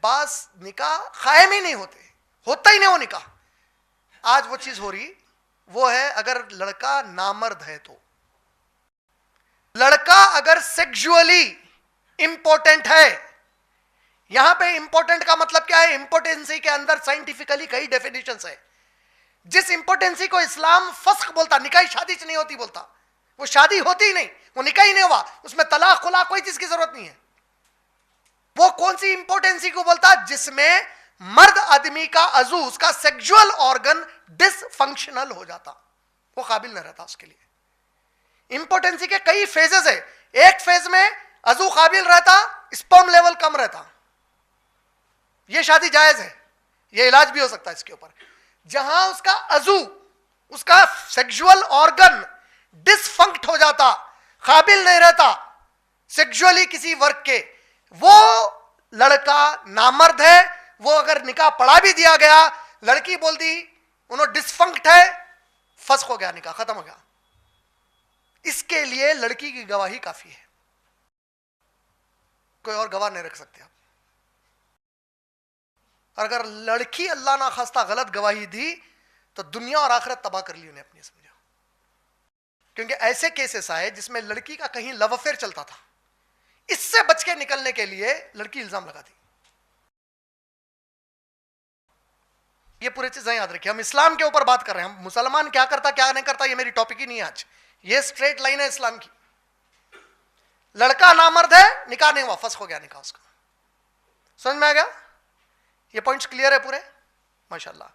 बास निकाह कायम ही नहीं होते, होता ही नहीं वो निकाह। आज वो चीज हो रही, वो है अगर लड़का नामर्द है तो। लड़का अगर सेक्सुअली इंपॉर्टेंट है, यहां पे इंपॉर्टेंट का मतलब क्या है? इंपॉर्टेंसी के अंदर साइंटिफिकली कई डेफिनेशंस है। जिस इंपॉर्टेंसी को इस्लाम फस्क बोलता, निकाह शादी से नहीं होती बोलता, वो शादी होती ही नहीं, वो निकाह ही नहीं हुआ, उसमें तलाक खुला कोई चीज की जरूरत नहीं है। वो कौन सी इंपॉर्टेंसी को बोलता? जिसमें मर्द आदमी का अजू, उसका सेक्सुअल ऑर्गन डिसफंक्शनल हो जाता, वो काबिल न रहता उसके लिए। इंपॉर्टेंसी के कई फेजेस है। एक फेज में अजू काबिल रहता, स्पर्म लेवल कम रहता, ये शादी जायज है, ये इलाज भी हो सकता है इसके ऊपर। जहां उसका अजू, उसका सेक्सुअल ऑर्गन डिसफंक्ट हो जाता, काबिल नहीं रहता सेक्सुअली किसी वर्क के, वो लड़का नामर्द है। वो अगर निकाह पढ़ा भी दिया गया, लड़की बोल दी उन्होंने डिसफंक्ट है, फस्क हो गया, निकाह खत्म हो गया। इसके लिए लड़की की गवाही काफी है, कोई और गवाह नहीं रख सकते आप। अगर लड़की अल्लाह ना खास्ता गलत गवाही दी तो दुनिया और आखिरत तबाह कर ली उन्हें अपनी, समझो। क्योंकि ऐसे केसेस आए जिसमें लड़की का कहीं लव अफेयर चलता था, इससे बच के निकलने के लिए लड़की इल्जाम लगाती। ये पूरी चीजें याद रखिए। हम इस्लाम के ऊपर बात कर रहे हैं, हम मुसलमान क्या करता क्या नहीं करता ये मेरी टॉपिक ही नहीं है आज। ये स्ट्रेट लाइन है इस्लाम की। लड़का नामर्द है, निकाह नहीं हुआ, फस्क हो गया निकाह उसका। समझ में आ गया? ये पॉइंट्स क्लियर है पूरे? माशाल्लाह।